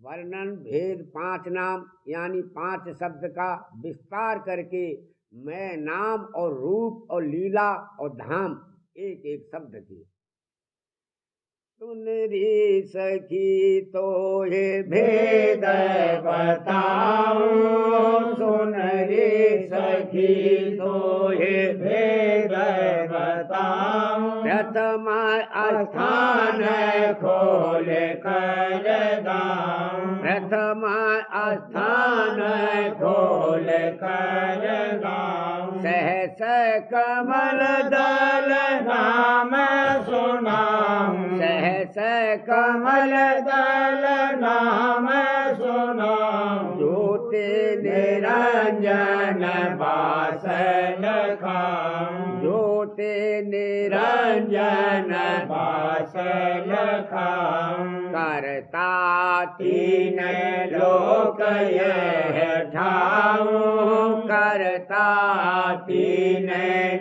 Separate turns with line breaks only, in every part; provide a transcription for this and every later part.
वर्णन भेद 5 नाम यानी 5 शब्द का विस्तार करके मैं नाम और रूप और लीला और धाम एक एक शब्द किए। सुन री सखी तो ये भेद बताऊं, सुन री सखी तो ये भेद बताऊं। प्रथम स्थान खोल कर गाऊं, प्रथम स्थान खोल कर गाऊं। सहस कमल दल नाम सुनाऊं, सहस कमल दल नाम सुनाऊं। ज्योति निरंजन बास लखाऊं, ज्योति निरंजन बास लखाऊं। करता तीन लोक यह ठाऊं, करता तीन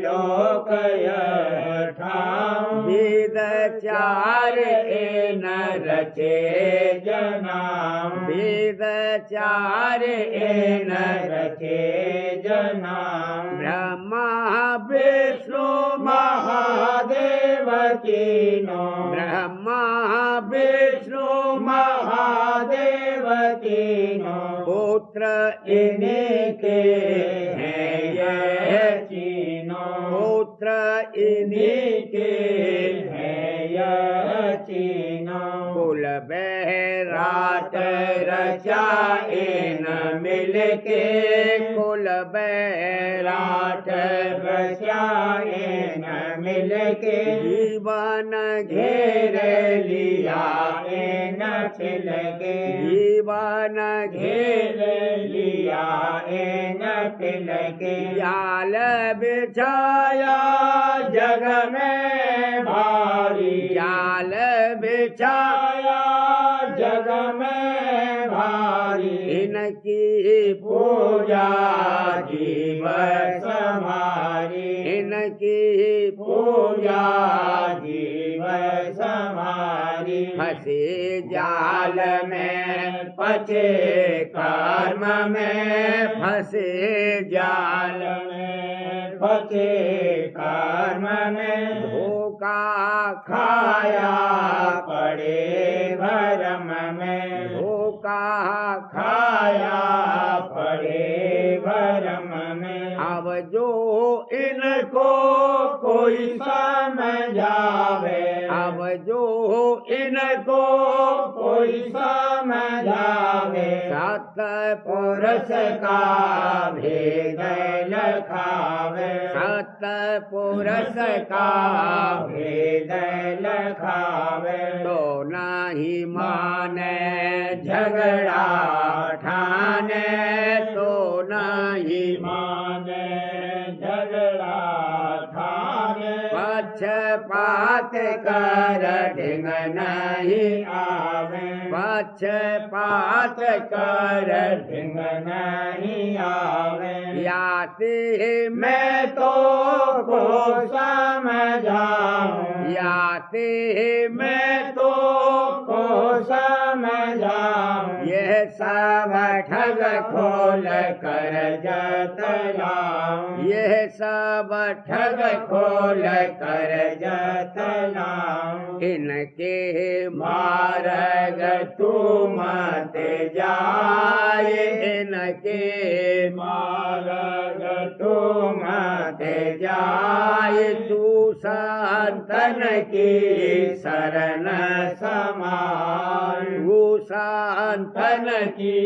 लोक यह ठाऊं। वेद 4 न रचे जनाऊं, वेद 4 न रचे जनाऊं। ब्रह्मा विष्णु महादेव कीनो, ब्रह्मा विष्णु महादेव कीनो। पुत्र इन्हीं के हैं यह चीनो, पुत्र इन्हीं के हैं यह चीनो। कुल बैराट रचा इन मिलके, कुल बैराट रचा इन मिलके। जीवन घेर लिया इन छिलके, जीवन घेर लिया इन छिलके। जाल बिछाया जग में भारी, जाल बिछाया जग में भारी। इनकी पूजा जीव समारी, इनकी पूजा जीव समारी। फंसे जाल में पचे कर्म में, फंसे जाल में पचे कर्म में। धोखा खाया पड़े भरम में, धोखा खाया पड़े भरम में। अब जो इनको कोई समझावे, अब जो इनको कोई समझावे। सतपुरुष का भेद लखावे, सतपुरुष का भेद लखावे। तो नहीं माने झगड़ा ठाने, तो नहीं माने झगड़ा ठाने। पक्षपात कर ढिंग नहीं आवे, पक्षपात कर ढिंग नहीं आवे। याते मैं तो को समझाऊं, याते मैं तो को समझाऊं। यह सब ठग खोल कर जतलाऊं, यह सब ठग खोल कर जतलाऊं। इनके मार्ग तू मत जाए, इनके मार्ग तू मत जाए। तू संतन की शरण समार, तू संतन की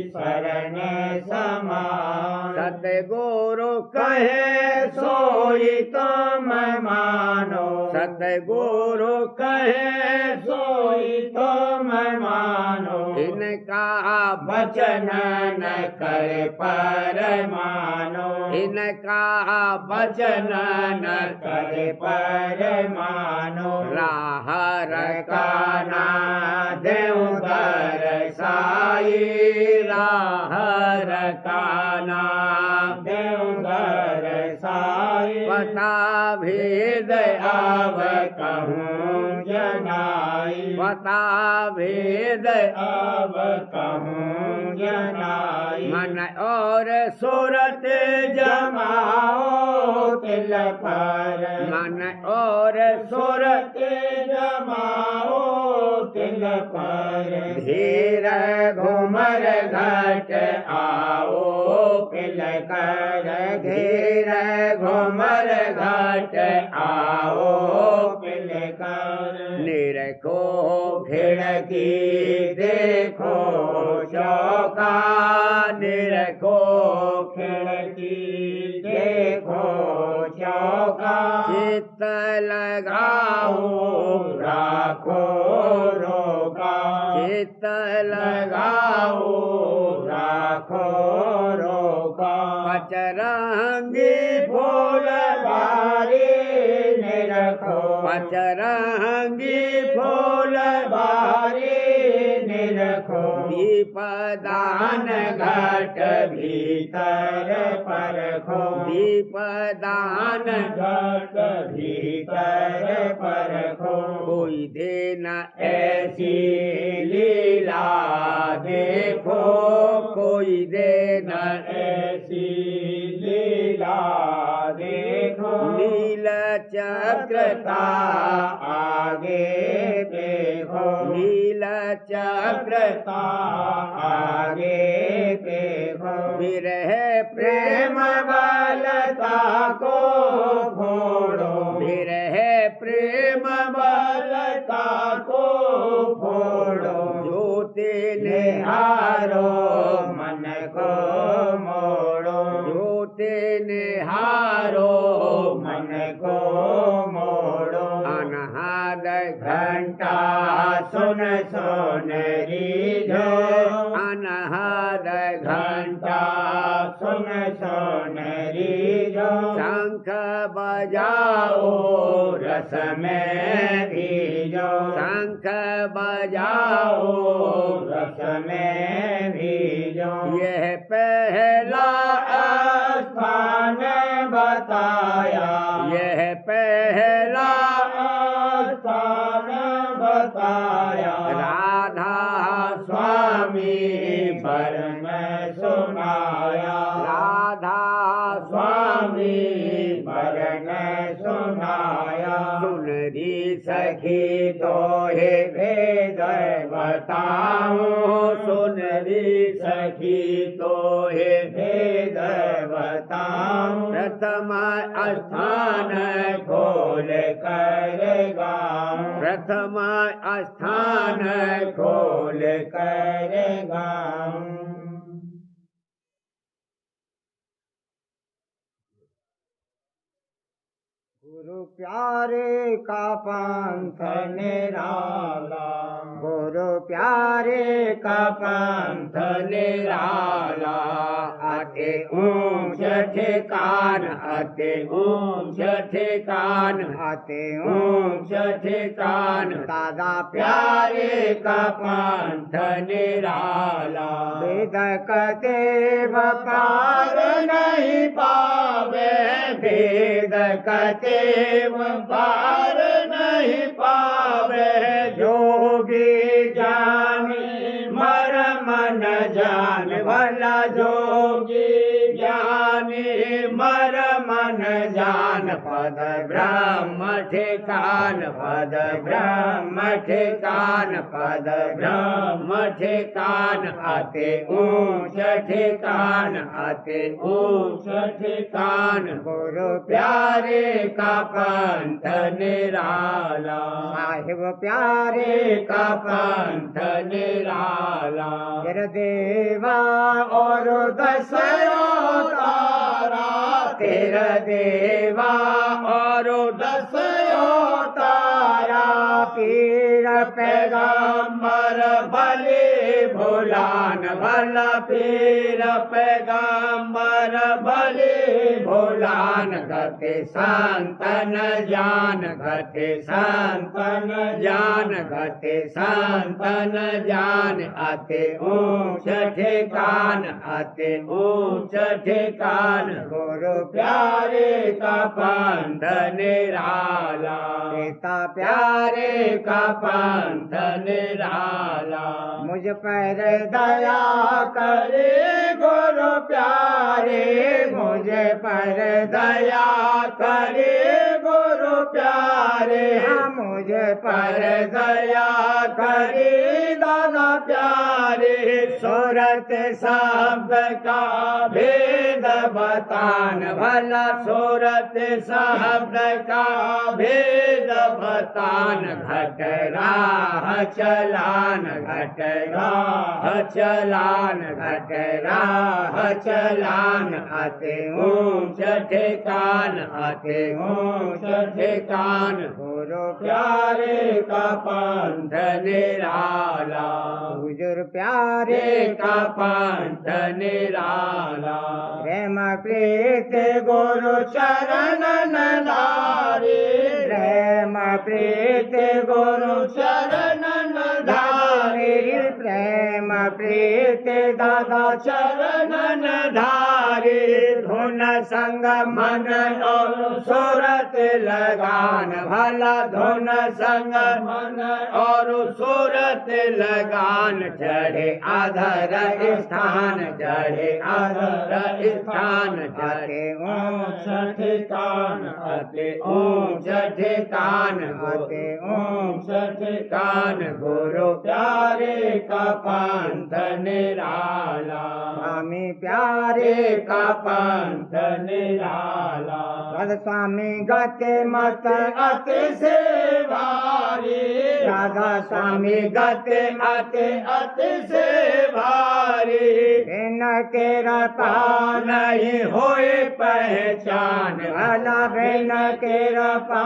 शरण समार। सतगुरु कहे सोई तुम मानो, सतगुरु कहे सोई तुम मानो। इनका वचन न कर पर मानो, इनका वचन न कर पर मानो। राह रकाना देव दरसाई, राह रकाना देव दरसाई। पता भेद अब कहूँ जना बता भेद
अब कहूँ जनाई।
मन और सूरत
जमाओ तिल पर,
मन और सूरत
जमाओ तिल पर।
धीर घूमर घट
आओ पिल कर,
धीर घूमर घट
आओ पिल कर।
निरखो
खिड़की देखो चौका,
निरखो
खिड़की देखो चौका।
चित्त लगाओ
राखो रोका,
चित्त लगाओ
राखो रोका।
पचरंगी
फूल बारी निरखो,
पचरंगी फूल
बारी निरखो।
दीपदान
घट भीतर परखो,
दीपदान
घट भीतर परखो।
कोई देना
ऐसी लीला देखो,
कोई देना
ऐसी लीला देखो।
नील चक्रता
आगे देखो,
नील चक्रता
आगे देखो।
विरह प्रेम
प्रेम बलता को फोड़ो,
विरह प्रेम
बलता को फोड़ो।
ज्योति
निहारो मन को मोड़ो,
ज्योति निहारो
मन को मोड़ो।
अनहद
घंटा सुन सोनरी जो,
अनहद
घंटा सुन सोनरी जो।
शंख बजाओ
रस में भीजो,
शंख बजाओ
रस में भीजो।
यह पहला
स्थान बताया,
यह पहला
स्थान बताया।
राधा
स्वामी पर मैं सुनाया,
राधा
स्वामी पर मैं सुनाया।
सुनरी
सखी तो हे भेद बताऊं,
सुनरी
सखी तो हे भेद बताऊं।
प्रथम स्थान
खोल कर गाऊं,
प्रथम स्थान
खोल कर गाऊं। गुरु प्यारे का पंथ निराला, गुरु प्यारे का पंथ निराला।
अति ऊंच ठिकान, अति ऊंच ठिकान,
अति
ऊंच ठिकान।
दादा
प्यारे का पंथ निराला।
वेद कदेव पार नहीं पावे,
वेद कतेव पार नहीं पावे।
जोगी जानी
मरम न जान भला जोगी ज्ञानी मरम न जान। पद ब्रह्म ठिकान, पद ब्रह्म ठिकान, पद ब्रह्म ठिकान। अति ऊंच ठिकान, अति ऊंच ठिकान।
गुरु
प्यारे का पंथ निराला।
साहिब प्यारे
का पंथ निराला।
देवा और दसयों तारा,
तेरा देवा और दसयों तारा।
पीर
पैगंबर भले भोलान भला, पीर पैगंबर भले भोलान। गते संतन जान, गते संतन जान, गते संतन जान। अति ऊंच ठिकान, अति ऊंच ठिकान।
गुरु
प्यारे का पंथ निराला।
पिता
प्यारे का पंथ पंथ निराला।
मुझ पर दया करे गुरु प्यारे, मुझ पर
दया करे गुरु प्यारे,
मुझ
पर दया करे दादा प्यारे। सूरत शब्द का भेद बतान भला, सूरत शब्द का भेद बतान। घट राह चलान, घट राह चलान, घट राह चलान। आते ऊंच ठिकान, आते ऊंच ठिकान।
गुरु
प्यारे का पंथ निराला,
हुजूर प्यारे
का पंथ निराला।
प्रेम प्रीत गुरु चरण धारे, प्रेम प्रीत गुरु
चरण धारे,
प्रेम प्रीत दादा
चरण धारे। धुन संग मन और सूरत लगान भला, धुन संग मन और सूरत लगान। चढ़े आधर स्थान, चढ़े आधर स्थान। चढ़े ऊंच ठिकान, अति ऊंच ठिकान, अति ऊंच ठिकान। गुरु प्यारे का पंथ निराला,
स्वामी प्यारे
का पंथ निराला।
स्वामी गति मत
अति सेवारी,
राधा
स्वामी गति अति सेवारी।
इनके रपा
नहीं होए पहचान
भला, बिन के रपा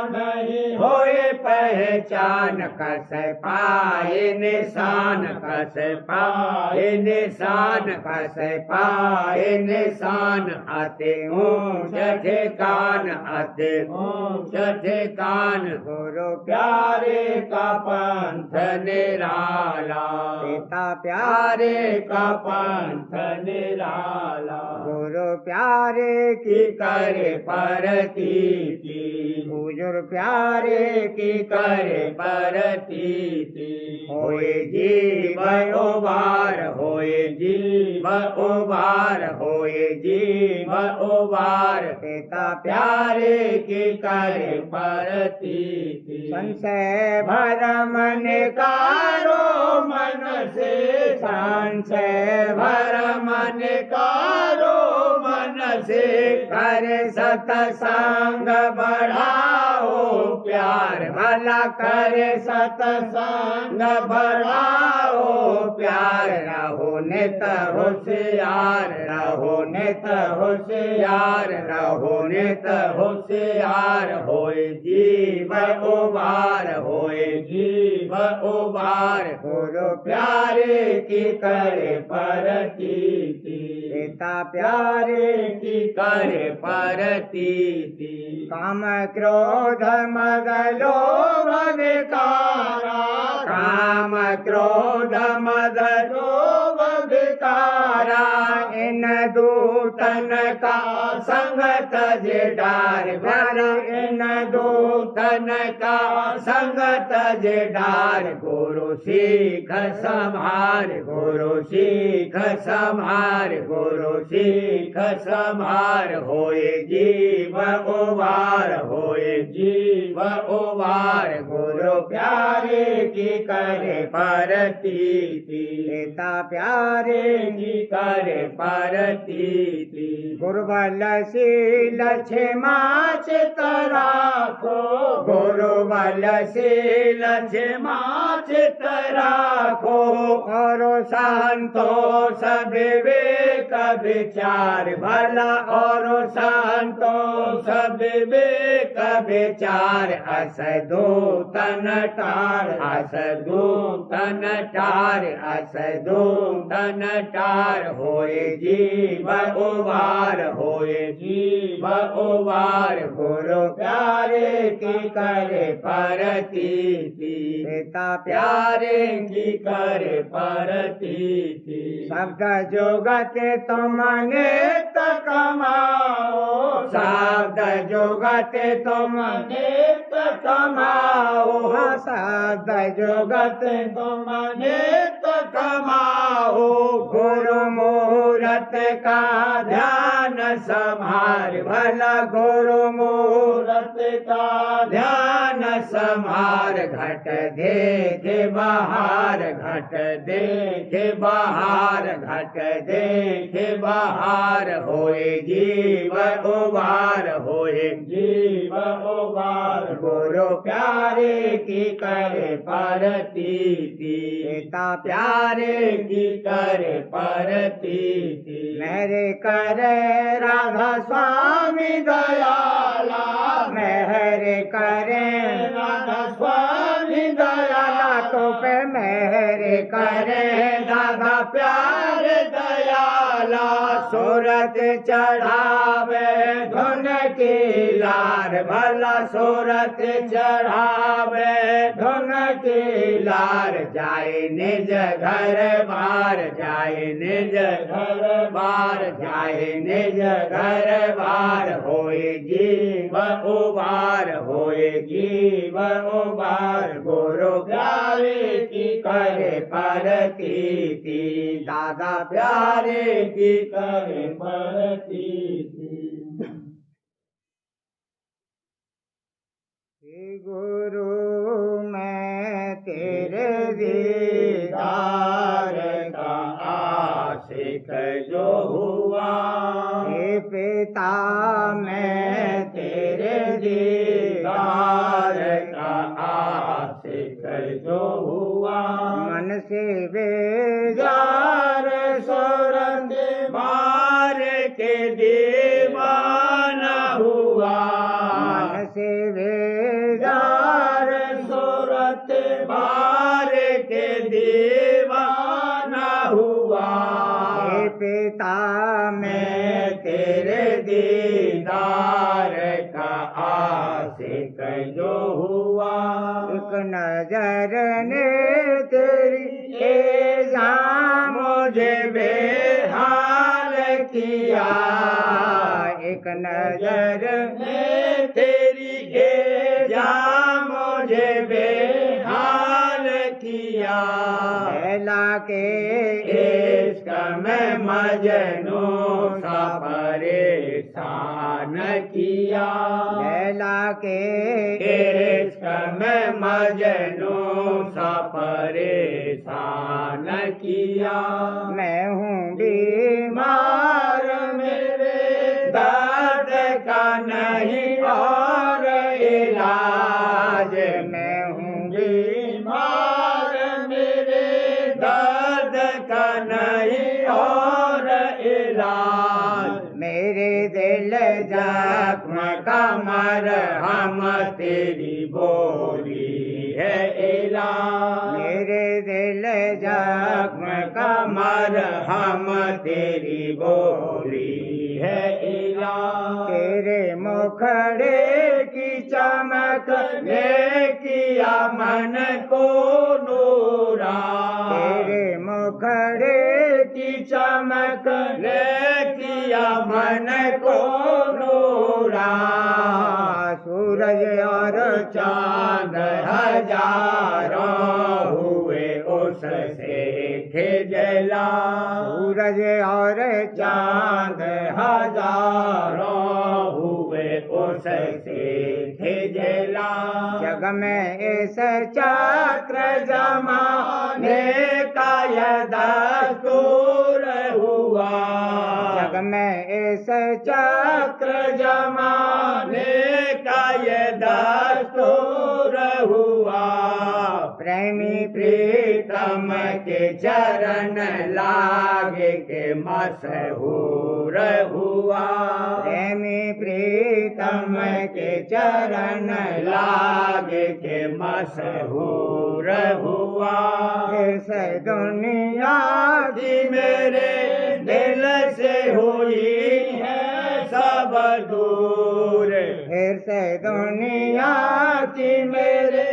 नहीं होए पहचान। कस पाए निशान, कस पाए निशान, कस पाए निशान। अति ऊंच ठिकान, अति ऊंच ठिकान।
गुरु
प्यारे का पंथ निराला,
पिता प्यारे
प्यारे का पंथ निराला।
गुरु प्यारे की
की करे परतीति,
हुजूर प्यारे की
करे परतीति। होए जीव उबार, होए जीव उबार, होए जीव उबार।
पिता
प्यारे की करे परतीति।
संशय भरम निकारो मन से,
संशय भरम निकारो मन से। कर सतसंग बढ़ाओ प्यार भला, कर सतसंग बढ़ाओ प्यार। रहो नित होशियार, रहो नित होशियार, रहो नित होशियार। होए जीव उबार, होए जीव उबार।
गुरु
प्यारे की करे परतीति,
पिता प्यारे
की करे परतीति।
काम क्रोध मद लोभ विकारा,
काम क्रोध मद लोभ विकारा। इन दूतन का संग तज डार भला, इन दूतन का संग तज डार। गुरु सीख संभार, गुरु सीख संभार, गुरु सीख संभार। होए जीव उबार, होए जीव उबार। गुरु प्यारे की करे परतीति,
पिता प्यारे
की करे परतीति।
गुरुबल शील क्षमा चित राखो,
गुरुबल शील क्षमा चित राखो। और संतोष विवेक विचार भला, और संतोष विवेक विचार। अस दूतन टार, अस दूतन टार, अस दूतन टार। होए जीव उबार होए जीव उबार गुरु प्यारे की करे परतीति
पिता
प्यारे की करे परतीति
शब्द जुगत तुम नित कमाओ
शब्द जुगत तुम नित कमाओ
शब्द जुगत
तुम नित कमाओ
गुरु मुहूर्त का
ध्यान संभार भला
गुरु
मूरत का ध्यान संभार घट देखे बहार घट देखे बहार घट देखे बहार होए जीव उबार होए जीव उबार गुरु प्यारे की करे परतीति
पिता
प्यारे की करे परतीति
मेरे करे राधा स्वामी दयाला मेरे करे
राधा स्वामी दयाला
तो पे मेरे करे
दादा प्यारे दयाला सूरत चढ़ावे धुन की लार भला सूरत चढ़ावे धुन की लार जाए निज घर बार जाए निज घर बार जाए निज घर बार होए जीव उबार होए जीव उबार गुरु प्यारे की करे परतीति दादा प्यारे की करे परतीति
गुरु मैं तेरे दीदार
का आशिक जो हुआ
हे पिता मैं तेरे
दीदार का आशिक जो हुआ
मन से बेजार
सूरत मार के दीवाना हुआ
मन से बेजार
सूरत मार के दीवाना हुआ
हे पिता
मैं तेरे दीदार का आशिक जो हुआ
एक नजर ने तेरी एजा
मुझे बेहाल किया
एक नजर
ने तेरी एजा मुझे बेहाल किया
लैला के
इश्क में मजनू सा परेशान किया
लैला के
इश्क में मजनू सा परेशान किया
मैं हूँ बीमार
मेरे दर्द का नहीं और इलाज
मैं हूँ
बीमार मेरे दर्द का नहीं और इलाज
मेरे दिल
जख्म का मरहम तेरी बोली है इलाज
मेरे दिल
जख्म का मरहम तेरी बोली है इलाज
तेरे मुखड़े की चमक
ने किया मन को नूरा
तेरे मुखड़े
की चमक ने किया मन को नूरा
सूरज और
चांद हजारों हुए उससे खिजला
सूरज और
चांद हजारों हुए उससे खिजला
जग में इस चक्र
जमाने का यह दस्तूर हुआ
जग में इस
चक्र जमाने का ये दस्तूर हुआ
प्रेमी
प्रीतम के चरण लागे के मशहूर हुआ
प्रेमी प्रीतम
के चरण लागे के मशहूर हुआ
इस दुनिया
जी मेरे दिल से हुई है सब दूर।
फिर से दुनिया
की मेरे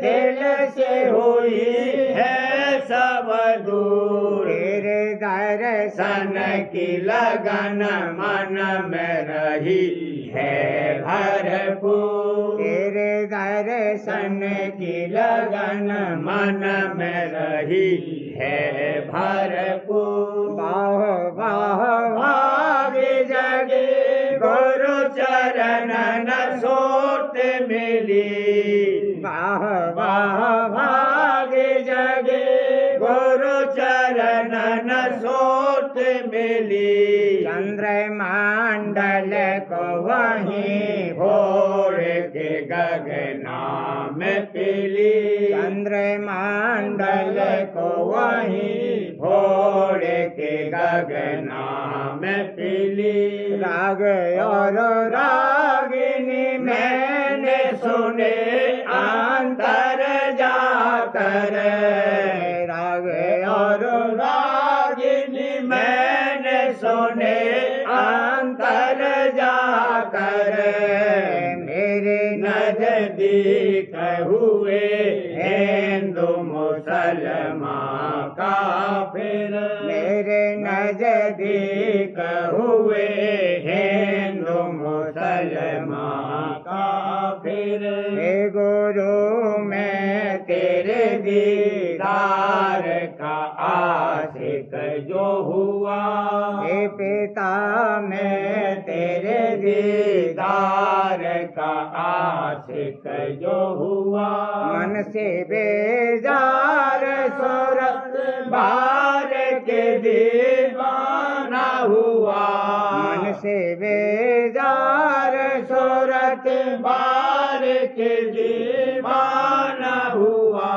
दिल से हुई है सब दूर।
तेरे
दर्शन की लगन मन में रही है भरपूर।
तेरे दर्शन
की लगन मन में रही है भरपूर।
बाह बाह
भाग जगे गुरु चरण न सोत मिली।
बाह
वाह भाग जगे गुरु चरण न सोत मिली।
चंद्रमंडल को वहीं
भोर के गगना में पीली।
चंद्रमंडल को वहीं
भोर के गगना में पीली।
राग और रागिनी
मैंने सुने अंतर जाकर।
राग
और रागिनी मैंने सुने अंतर जाकर।
मेरे
नजदीक हुए हिंदू मुसलमान काफिर।
मेरे
नजदीक हुए हिंदू मुसलमान काफिर।
हे गुरु मैं
तेरे दीदार का आशिक जो हुआ।
हे पिता मैं
तेरे दीदार का आशिक जो हुआ।
मन से बेजार
सूरत बार के दीवाना हुआ।
मन से बेजार
सूरत बार के दीवाना हुआ।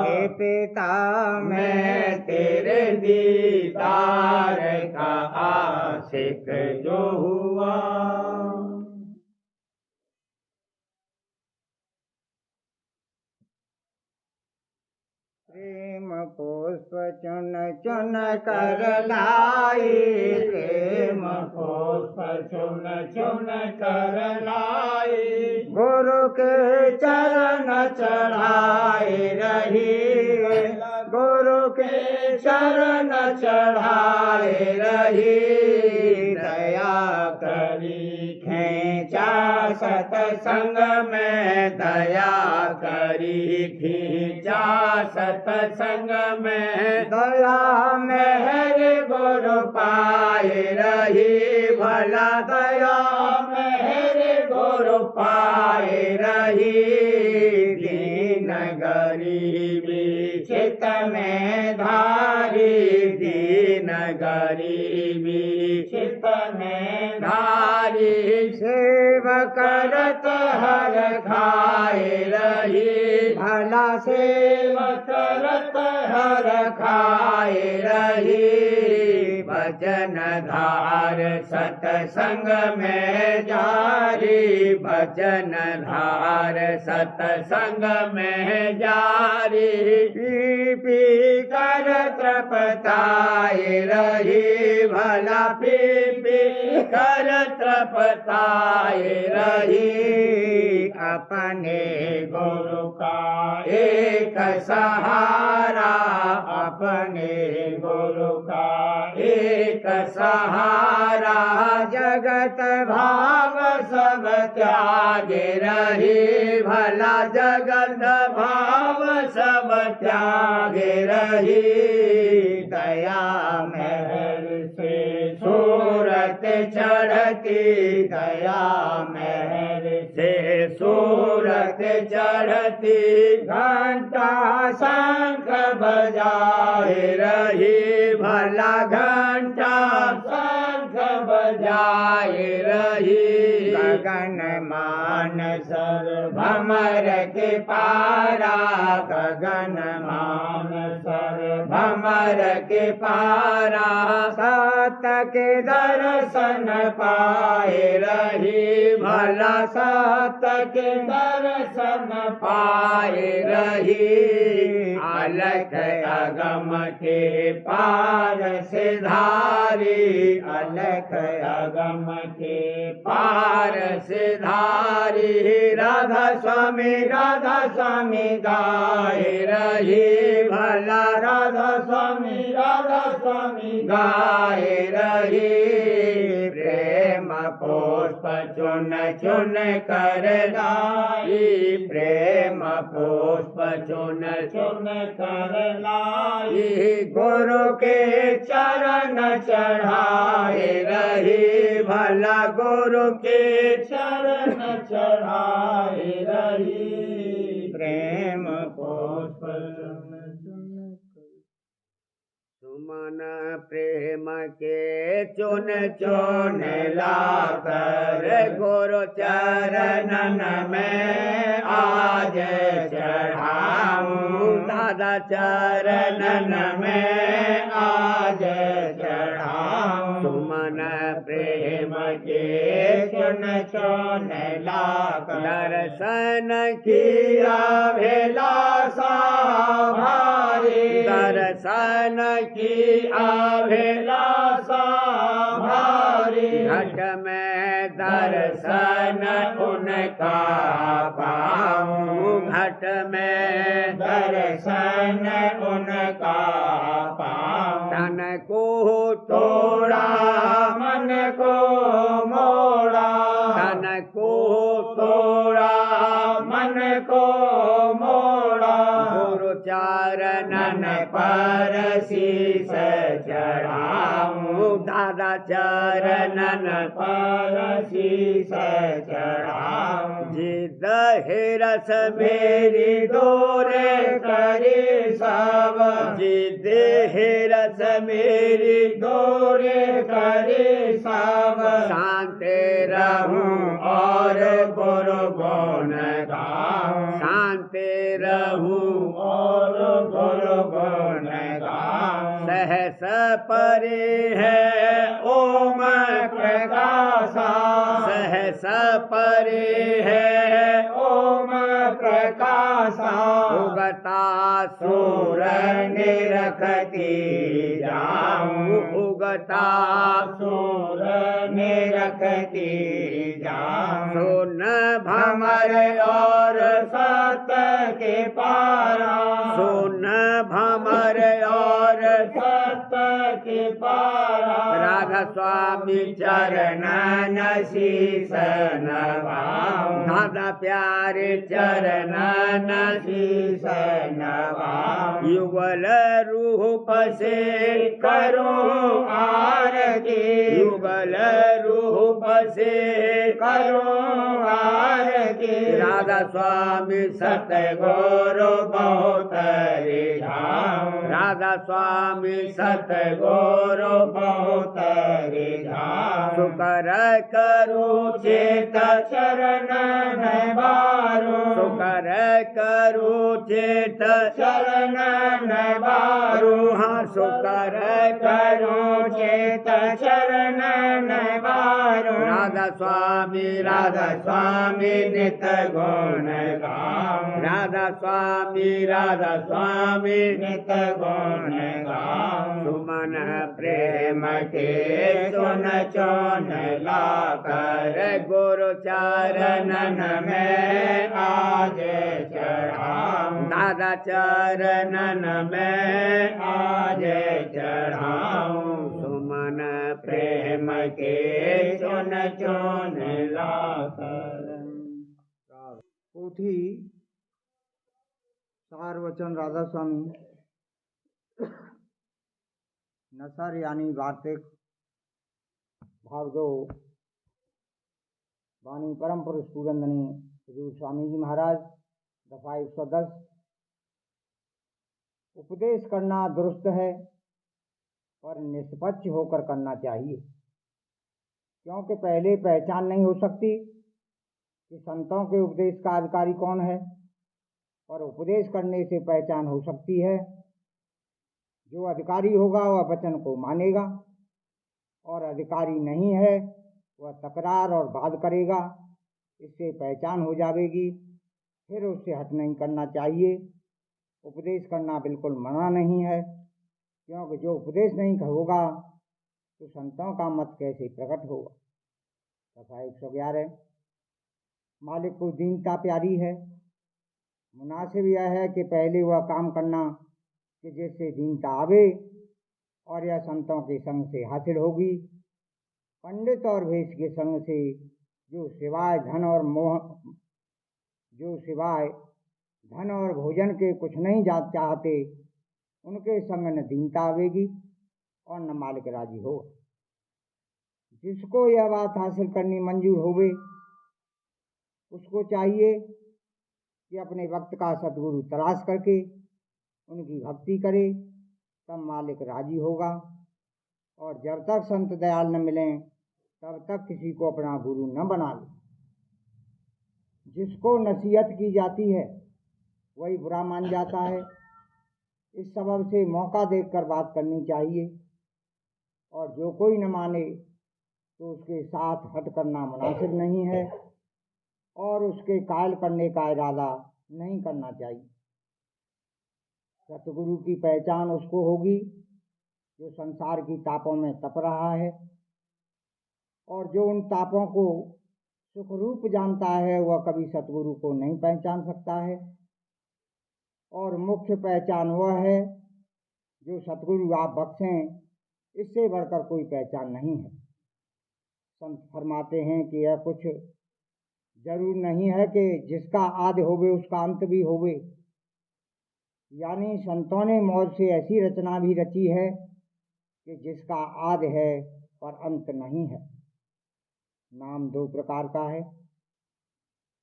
हे पिता
मैं तेरे दीदार का आशिक जो हुआ।
प्रेम पुष्प चुन चुन कर लाई।
प्रेम पुष्प चुन चुन कर लाई।
गुरु के चरण चढ़ाए रही। गुरु के चरण चढ़ाए रही। दया करी खींचा सतसंग में। दया करी खींचा सतसंग में। दया मेहर गुरु पाए रही। भला दया मेहर गुरु पाए रही। दीन गरीबी चित में धारी। दीन गरीबी चित में धारी। सेव करत हर खाए रही। भला सेव करत हर खाए रही। भजन धार सतसंग में जारी। भजन धार सतसंग में जारी। पी पी कर त्रपताए रही। भला पी पी कर त्रपताए रही। अपने गुरु का एक सहारा। अपने गुरु का एक सहारा। जगत भाव सब त्याग रही। भला जगत भाव सब त्याग रही। दया महर से सूरत चढ़ती। दया महर से सूरत चढ़ती। घंटा शंख बजाए रही। भला घंटा शंख बजाए रही। गगन मान सर भमर के पारा। गगन मान सर
अमर के पारा
सत के दर्शन पाए रही
भला सत के दर्शन पाए रही अलख अगम के पार से धारी
अलख अगम के
पार से धारी राधा स्वामी गाए रही भला
राधा स्वामी
गाए रही प्रेम पुष्प चुन चुन कर लाई प्रेम पुष्प चुन चुन कर लाई गुरु के चरण चढ़ाए रही भला गुरु के चरण चढ़ाए रही
प्रेम पुष्प
सुमन प्रेम के चुन चुन लाकर गुरु चरणन में आज चढ़ाऊं दादा चरणन में आज चढ़ाऊं सुमन प्रेम के चुन चुन लाकर दर्शन किया भेलासा भारी दर्शन की अभिलाषा भारी घट में दर्शन उनका पाऊं घट में
दर्शन उनका पाऊं
तन को तोड़ा
मन को मोड़ा
तन को तोड़ा
मन को मोड़ा
गुरु चरणन पर शीस चढ़ाऊं दादा चरणन
पर शीस चढ़ाऊं
जिद हिरस मेरी दूर
करे सब
जिद हिरस मेरी
दूर करे सब
शांत रहूं और गुरु गुण गाऊं शांत रहूं
और गुरु गुण गाऊं
सहस परे है ओम
प्रकाशा
सहस परे है
ओम प्रकाशा
उगता
सूर निरखती जाऊं
उगता
सूर निरखती जाऊं
सुन
भमर और सत के पारा
सुन भमर और
सत के पारा
राधा स्वामी
चरणन शीस नवाऊं
दादा प्यारे चरणन
शीस नवाऊं
युगल रूप से
करूं आरती
युगल रूप से
करूं आरती
राधा स्वामी
सतगुरु बहुत रिझाऊं
राधा स्वामी
सतगुरु बहुत रिझाऊं
शुकर करूं
चेत चरण बारू
शुकर करूं चेत
चरण बारू
हाँ शुकर
करूं चेत चरण बारू
राधा स्वामी
नित गुण गाऊं
राधा स्वामी
नित गुण गाऊं
सुमन
प्रेम के चुन चुन लाकर
गुरु चरणन
में आज चढ़ाऊं
दादा चरणन में
आज चढ़ाऊं
सुमन
प्रेम के चुन चुन लाकर
पोथी सार वचन राधा स्वामी नसर यानी वार्तिक भाग 2 वाणी परम पुरुष पूरंदनी हजूर स्वामी जी महाराज दफा 110। उपदेश करना दुरुस्त है पर निष्पक्ष होकर करना चाहिए, क्योंकि पहले पहचान नहीं हो सकती कि संतों के उपदेश का अधिकारी कौन है, पर उपदेश करने से पहचान हो सकती है। जो अधिकारी होगा वह वचन को मानेगा, और अधिकारी नहीं है वह तकरार और वाद करेगा। इससे पहचान हो जाएगी। फिर उससे हट नहीं करना चाहिए। उपदेश करना बिल्कुल मना नहीं है, क्योंकि जो उपदेश नहीं होगा तो संतों का मत कैसे प्रकट होगा। कथा 111। मालिक को दीनता प्यारी है। मुनासिब यह है कि पहले वह काम करना कि जिससे दीनता आवे, और यह संतों के संग से हासिल होगी। पंडित और भेष के संग से जो सिवाय धन और भोजन के कुछ नहीं चाहते, उनके संग न दीनता आवेगी और न मालिक राजी होगा। जिसको यह बात हासिल करनी मंजूर होवे, उसको चाहिए कि अपने वक्त का सद्गुरु तलाश करके उनकी भक्ति करे, तब मालिक राजी होगा। और जब तक संत दयाल न मिलें तब तक किसी को अपना गुरु न बना ले। जिसको नसीहत की जाती है वही बुरा मान जाता है। इस सबब से मौका देखकर बात करनी चाहिए, और जो कोई न माने तो उसके साथ हट करना मुनासिब नहीं है, और उसके कायल करने का इरादा नहीं करना चाहिए। सतगुरु की पहचान उसको होगी जो संसार की तापों में तप रहा है, और जो उन तापों को सुख रूप जानता है वह कभी सतगुरु को नहीं पहचान सकता है। और मुख्य पहचान वह है जो सतगुरु आप बख्शें, इससे बढ़कर कोई पहचान नहीं है। संत फरमाते हैं कि यह कुछ जरूर नहीं है कि जिसका आदि होवे उसका अंत भी होवे। यानी संतों ने मौज से ऐसी रचना भी रची है कि जिसका आदि है पर अंत नहीं है। नाम दो प्रकार का है,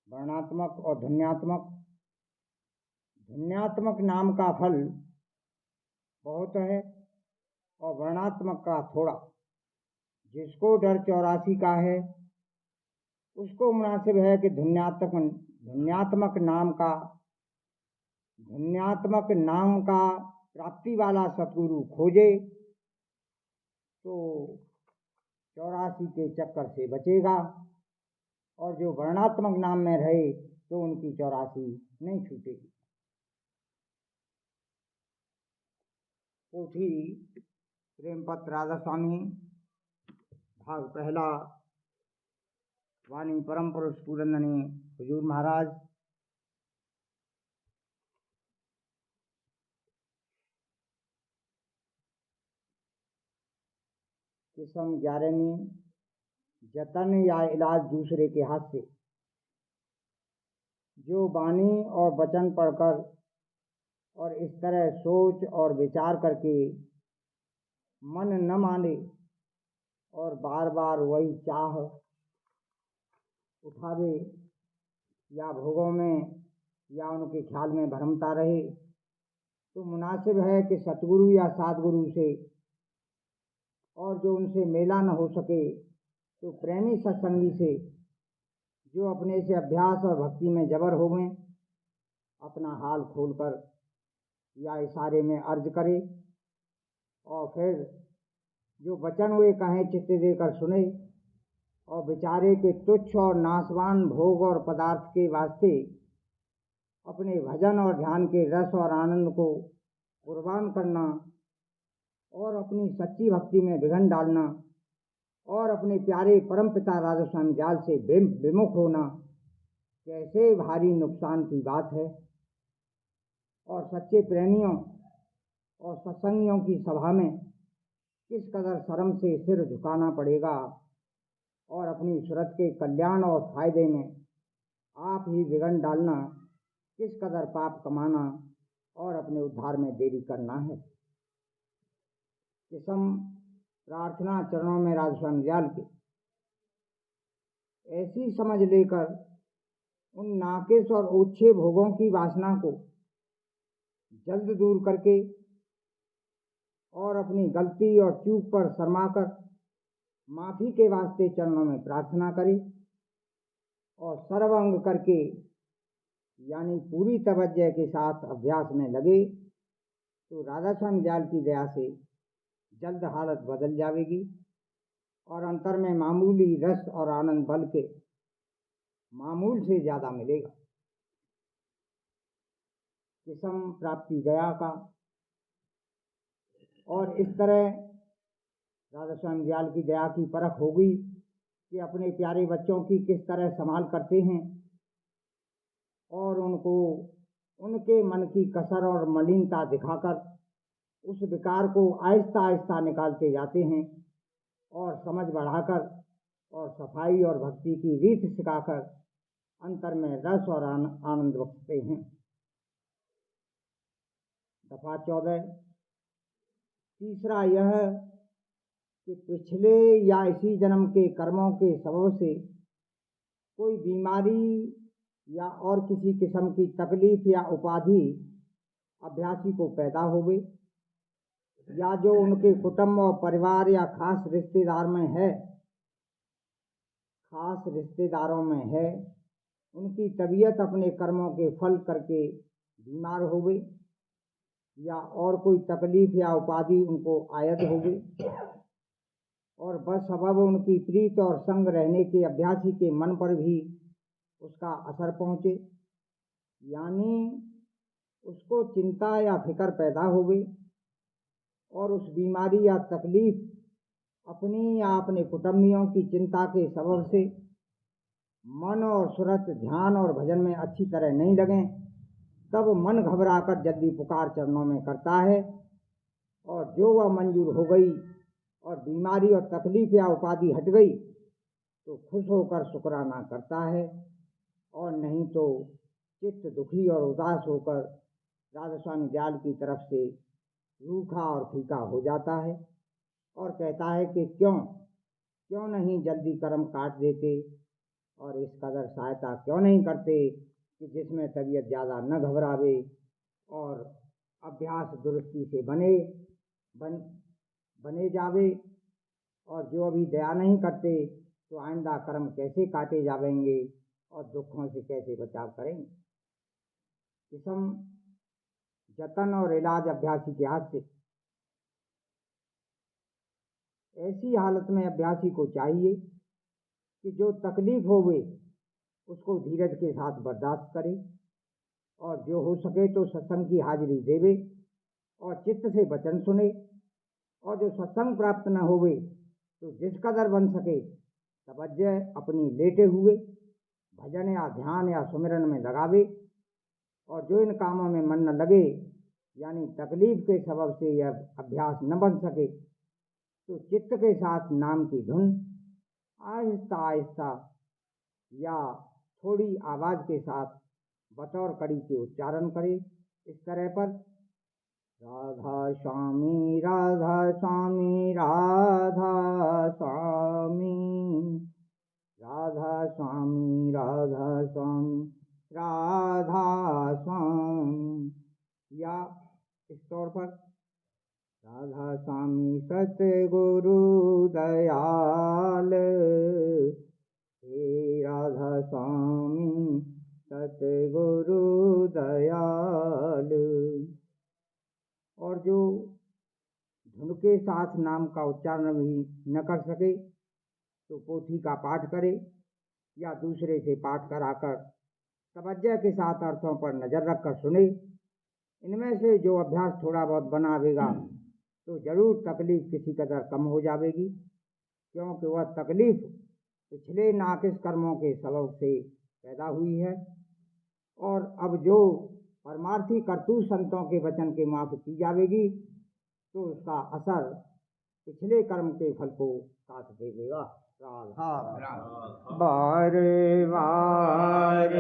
वर्णात्मक और ध्वन्यात्मक। ध्वन्यात्मक नाम का फल बहुत है और वर्णात्मक का थोड़ा। जिसको डर 84 का है उसको मुनासिब है कि ध्वन्यात्मक नाम का प्राप्ति वाला सतगुरु खोजे तो 84 के चक्कर से बचेगा, और जो वर्णात्मक नाम में रहे तो उनकी 84 नहीं छूटेगी। पोथी प्रेमपत्र राधा स्वामी, भाग पहला। वाणी परम पुरुष पूरंदनी हुजूर महाराज। किस्म 11वीं। जतन या इलाज दूसरे के हाथ से। जो वाणी और वचन पढ़कर और इस तरह सोच और विचार करके मन न माने और बार बार वही चाह उठावे या भोगों में या उनके ख्याल में भरमता रहे, तो मुनासिब है कि सतगुरु या सद्गुरु से, और जो उनसे मेला न हो सके तो प्रेमी सत्संगी से, जो अपने से अभ्यास और भक्ति में जबर हो गए, अपना हाल खोलकर या इशारे में अर्ज करे, और फिर जो वचन वे कहें चित्त देकर सुने, और बेचारे के तुच्छ और नाशवान भोग और पदार्थ के वास्ते अपने भजन और ध्यान के रस और आनंद को कुर्बान करना, और अपनी सच्ची भक्ति में विघन डालना, और अपने प्यारे परम पिता राधा स्वामी जाल से विमुख होना कैसे भारी नुकसान की बात है। और सच्चे प्रेमियों और सत्संगियों की सभा में किस कदर शर्म से सिर झुकाना पड़ेगा, और अपनी सूरत के कल्याण और फायदे में आप ही विघन डालना किस कदर पाप कमाना और अपने उद्धार में देरी करना है। किस्म प्रार्थना चरणों में राधा स्वामी जाल के। ऐसी समझ लेकर उन नाकिस और ओछे भोगों की वासना को जल्द दूर करके और अपनी गलती और चूक पर शर्माकर माफी के वास्ते चरणों में प्रार्थना करे, और सर्वांग करके यानी पूरी तवज्जो के साथ अभ्यास में लगे तो राधा स्वामी दयाल की दया से जल्द हालत बदल जाएगी और अंतर में मामूली रस और आनंद बल के मामूल से ज़्यादा मिलेगा। किस्म प्राप्ति दया का। और इस तरह राधा स्वामी दयाल की दया की परख होगी कि अपने प्यारे बच्चों की किस तरह संभाल करते हैं और उनको उनके मन की कसर और मलिनता दिखाकर उस विकार को आहिस्ता आहिस्ता निकालते जाते हैं और समझ बढ़ाकर और सफाई और भक्ति की रीत सिखाकर अंतर में रस और आनंद बख्शते हैं। दफा 14। तीसरा यह कि पिछले या इसी जन्म के कर्मों के सबब से कोई बीमारी या और किसी किस्म की तकलीफ या उपाधि अभ्यासी को पैदा होवे या जो उनके कुटुंब और परिवार या खास रिश्तेदारों में है उनकी तबीयत अपने कर्मों के फल करके बीमार होवे या और कोई तकलीफ या उपाधि उनको आयत होवे और बस सबब उनकी प्रीत और संग रहने के अभ्यासी के मन पर भी उसका असर पहुँचे, यानी उसको चिंता या फिक्र पैदा होवे और उस बीमारी या तकलीफ अपनी या अपने कुटुंबियों की चिंता के सबब से मन और सूरत ध्यान और भजन में अच्छी तरह नहीं लगें, तब मन घबराकर जल्दी पुकार चरणों में करता है और जो वह मंजूर हो गई और बीमारी और तकलीफ या उपाधि हट गई तो खुश होकर शुक्राना करता है और नहीं तो चित्त दुखी और उदास होकर राधा स्वामी दयाल की तरफ से रूखा और फीका हो जाता है और कहता है कि क्यों नहीं जल्दी कर्म काट देते और इस कदर सहायता क्यों नहीं करते कि जिसमें तबीयत ज़्यादा न घबरावे और अभ्यास दुरुस्ती से बने जावे और जो अभी दया नहीं करते तो आइंदा कर्म कैसे काटे जावेंगे और दुखों से कैसे बचाव करेंगे। किस्म जतन और इलाज अभ्यासी के हाथ से। ऐसी हालत में अभ्यासी को चाहिए कि जो तकलीफ होवे उसको धीरज के साथ बर्दाश्त करे और जो हो सके तो सत्संग की हाजिरी देवे और चित्त से वचन सुने और जो सत्संग प्राप्त न होवे तो जिस कदर बन सके तवज्जो अपनी लेटे हुए भजन या ध्यान या सुमिरन में लगावे और जो इन कामों में मन न लगे यानी तकलीफ के सबब से यह अभ्यास न बन सके तो चित्त के साथ नाम की धुन आहिस्ता आहिस्ता या थोड़ी आवाज के साथ बतौर कड़ी के उच्चारण करे इस तरह पर राधा स्वामी राधा स्वामी राधा स्वामी राधा स्वामी राधा स्वामी राधा स्वामी या इस तौर पर राधा स्वामी सतगुरु दयाल हे राधा स्वामी सतगुरु दयाल। और जो धुन के साथ नाम का उच्चारण भी न कर सके तो पोथी का पाठ करे या दूसरे से पाठ कराकर तवज्जो के साथ अर्थों पर नजर रखकर सुने। इनमें से जो अभ्यास थोड़ा बहुत बनावेगा तो जरूर तकलीफ किसी कदर कम हो जाएगी, क्योंकि वह तकलीफ पिछले नाकिस कर्मों के सबब से पैदा हुई है और अब जो परमार्थी करतूत संतों के वचन के माफ की जाएगी तो उसका असर पिछले कर्म के फल को काट देगा। राधा
बार बार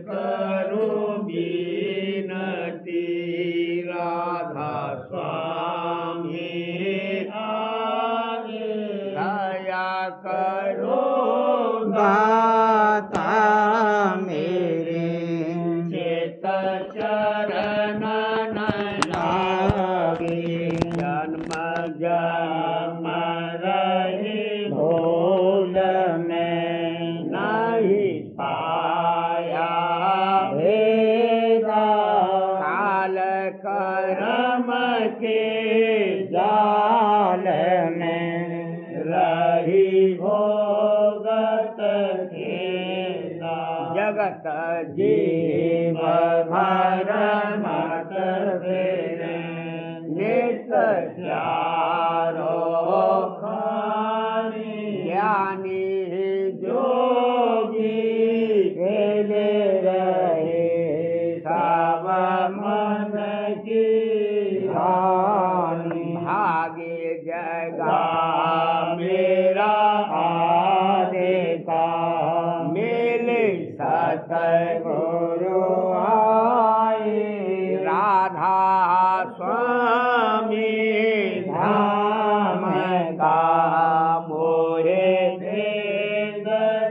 करो बीनती राधा स्वामी आगे दया करो दाता मेरे चेत चरण लागे जन्म जन्म रहे भूल में नहीं पाया भेदा काल कर्म
जाल में
रही भोगत खेला
जगत
जीव भर मत फेरे नित चारो खानी
ज्ञानी
जोगी खेले रहे सब मन की हानि
भागे जगा
मेरा आदे का
मेले
सतगुरु आए
राधा स्वामी
धाम का मोहे भेद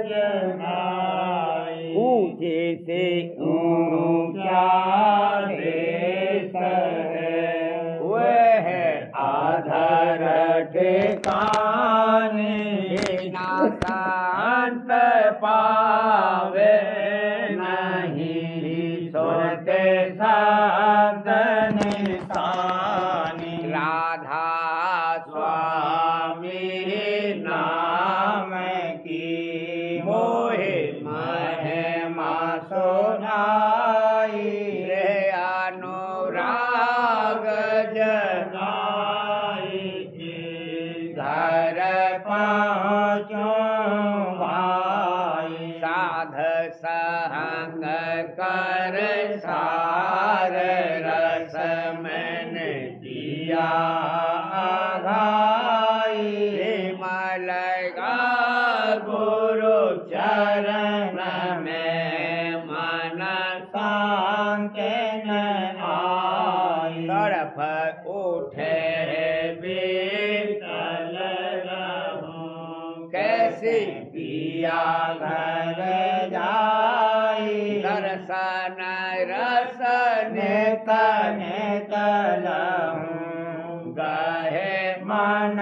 जनाए
ऊंचे से
ऊंचा देश है
वह
आधर ठिकाने
नाशांत
पावे नहीं सुनते शब्द निशानी
राधा
स्वामी नाम की मोहे महिमा सुनाई
रे अनुराग
जनाई घर पहुँचो भाई
साध संग कर
सार रस मन दिया घाई
मलगा
गुरु चरण में मन शांति न आई
तड़फ
उठे बेतल रहूं
कैसे
पिया घर जाई
दर्शन रसन
नेत लहूं गहे मन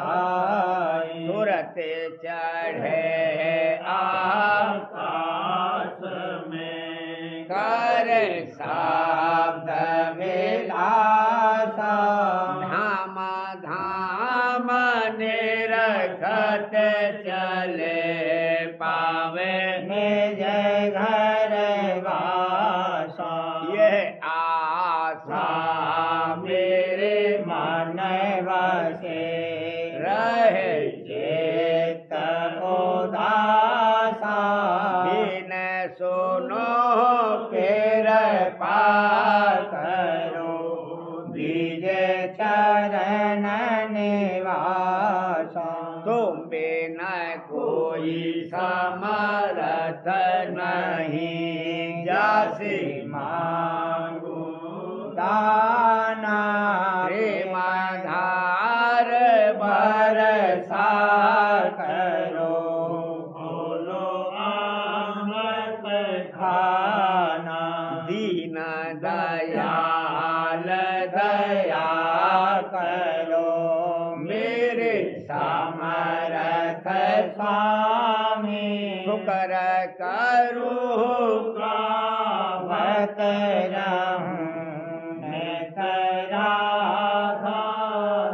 थेरताई
सूरत चढ़े
आकाश में
कर
शब्द विलासा
धाम धाम निरखत चले
पावे निज घर वासा
ये आशा
मेरे मन वसे
रहे
चेत उदासा
बिन सुनो
फिर करो बीज चरण निवासा
तुम बिन कोई समरथ नहीं
जासी मांगू दाना
प्रेम धार
बरसा करो बोलो अमृत खाना
दीन दयाल
दया करो मेरे समरथ स्वामी
शुकर करो
गावत रहूं राधा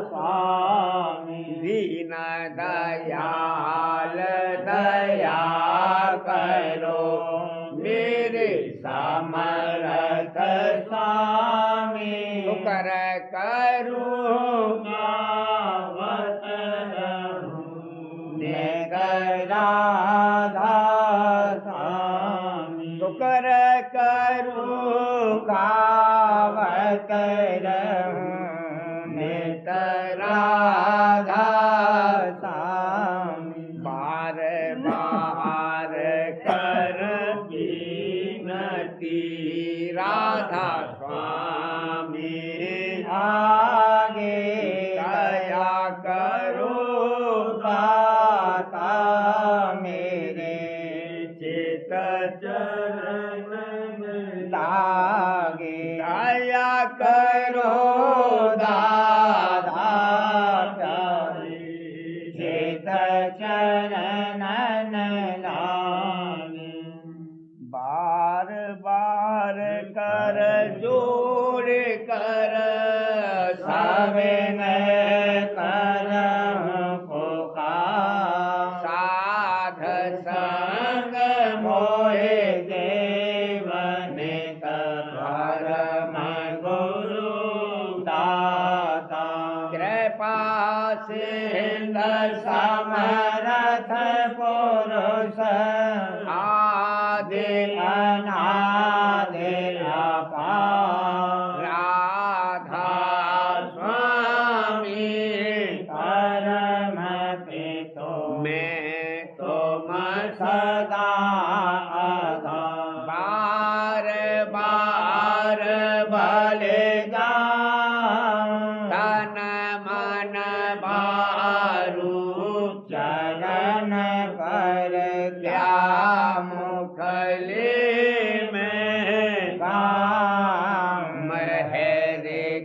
स्वामी
दीन दयाल
दया करो मेरे समरथ स्वामी
शुकर करो
गावत रहूं राधा स्वामी
शुकर करो
गावत रहूं नित राधा स्वामी
बार बार कर बीनती राधा स्वामी
आगे
दया करो
दाता मेरे
चित
चरण लागे
दया
करो दादा प्यारे चेत चरण लागे
बार बार कर जोड़ कर
सविनय करहु पुकार।
साध संग
मोहि देवनित परम गुरु दाता।
कृपा सिंधु
समरथ पुरुष
आदि
अनादि अपार।
राधा स्वामी
परम पितो
मैं तुम
सदा आधार।
बार बार
भले जाऊं
तन मन बारू
चरण पर
क्या मुखले में
काम
महर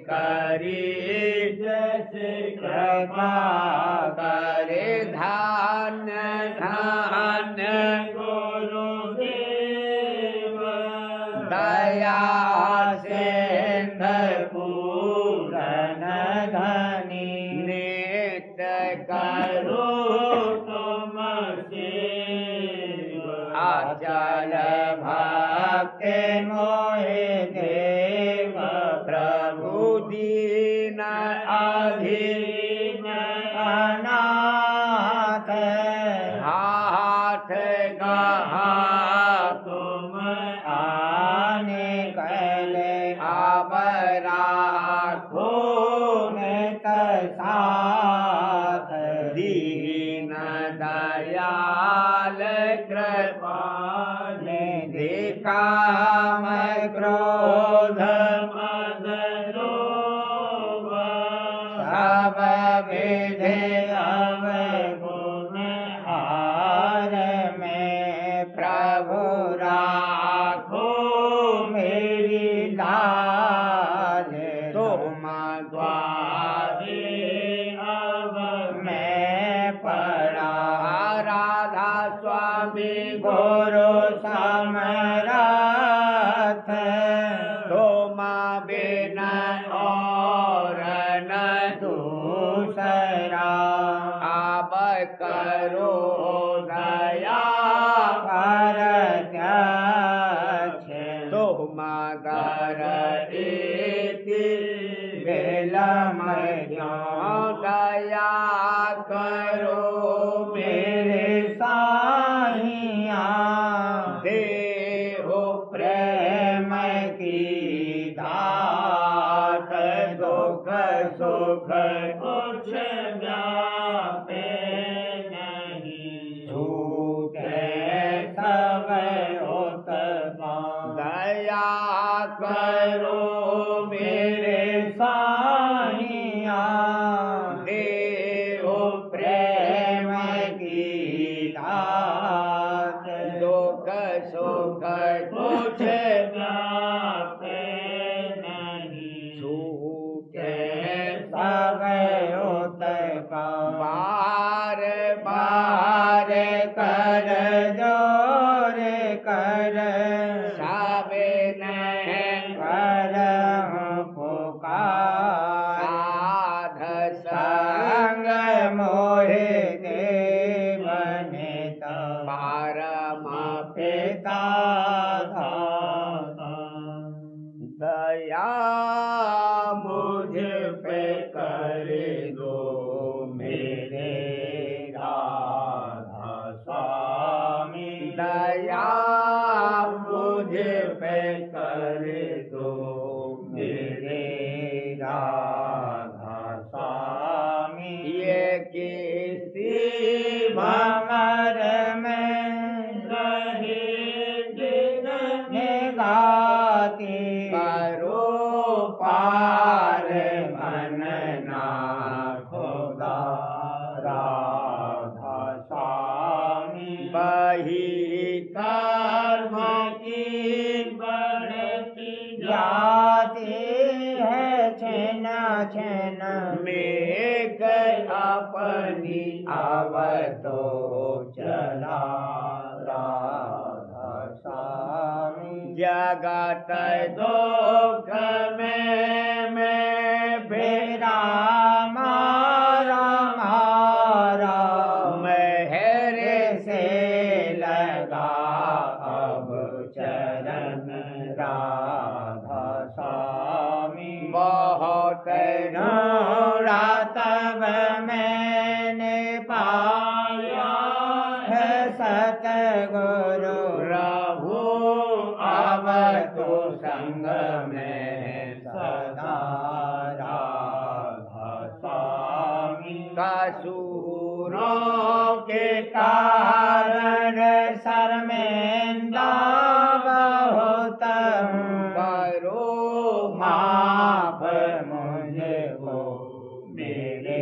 करी
जैसे कृपा
करे धान्य धान्य
गुरुदेव।
दया
सिंध पूरन धनी
नित्य
करो
करो
तुम सेव।
अचल
भक्ति मोहि देव
प्रभु दीन
अधीन अनाथ।
हाथ गहा
तुम आने कैले
अब राखो
नित साथ।
दीन दयाल कृपा
निधि काम क्रोध मद लोभ सब विधि अवगुण हार में प्रभु राखो मेरी लाज।
तुम द्वारे
अब मैं पड़ा
राधा स्वामी
गुरु समरथ।
तुम बिन और न
दूसरा
अब करो दया
परत्यक्ष।
तुम गर
बेलम
क्यों दया करो
मेरे साहिया
देहो
प्रेम की दात। दुख सुख कुछ व्यापे नहीं छूटे सब उत्तम।
दया
करो मेरे साहिया
देहो
प्रेम की दात।
दुख सुख
कुछ व्यापे नहीं
छूटे
सब उत्तम।
बार
बार कर जोर कर
सविनय
करहु पुकार।
साध
संग मोहि देवनित
परम
पिता दाता।
दया मुझ पे कर दो
मेरे राधा स्वामी।
दया मुझ पे कर दो
मेरे राधा स्वामी।
ये किसी
भंवर में रहे दिन निगाती।
करो
पार मन ना खुदा राधा स्वामी।
बही
कर्म की बढ़ती जाती है छिन छिन
मेघ
अपनी अब तो चला राधा स्वामी।
जगत
दुख में मैं फिर रामा रामा राम मेहर से लगा अब चरण राधा स्वामी बहुत नूरा तब मैंने पाया है सतगुरु प्रभु अब तो संग में सदा राधा स्वामी कसूरों के कारण शर्मिंदा बहुत करो माफ मुझको मेरे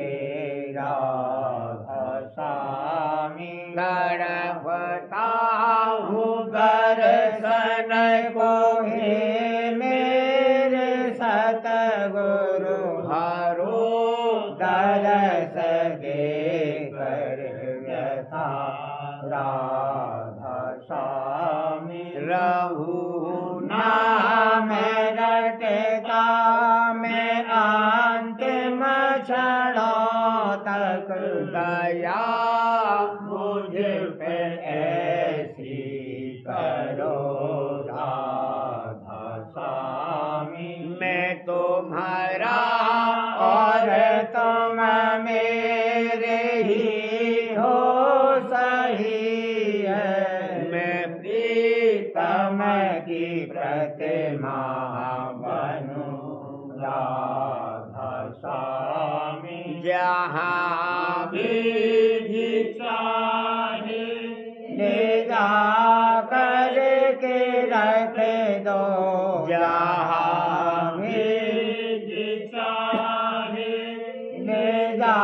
राधा स्वामी तड़पता हूँ दर्शन को हे मेरे सतगुरु हरो दरस दे कर व्यथा राधा स्वामी रहू नाम रटता मैं अंतिम क्षणों तक दया मुझ पे ऐसी करो राधा स्वामी मैं तुम्हारा और तुम मेरे ही हो सही है मैं प्रीतम की प्रतिमा बनूं राधा स्वामी जहाँ भी चाहे ले जा कर के रख दो जहाँ भी चाहे ले जा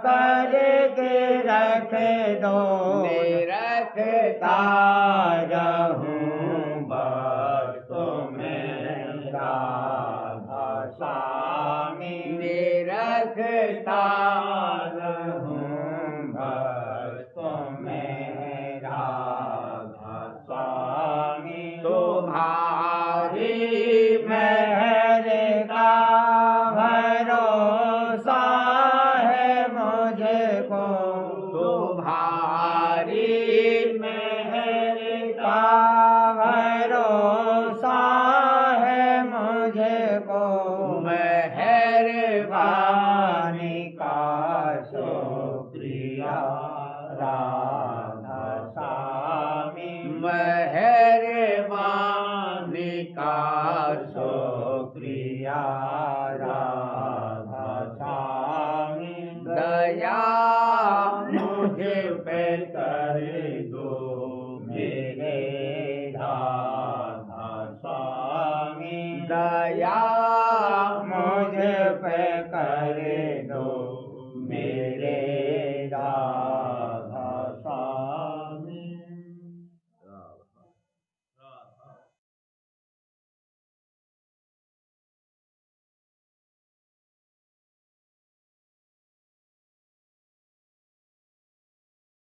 कर के रख दो रखता रहूं बस तुम्हें राधा स्वामी रखता रहूं बस तुम्हें राधा स्वामी तुम्हारी मेहर का भरोसा है मुझको तुम्हारी मेहर का भरोसा है मुझको मेहरबानी का शुक्रिया राधा स्वामी मेहरबानी का शुक्रिया राधा स्वामी दया मुझे पे कर दो मेरे राधा स्वामी दया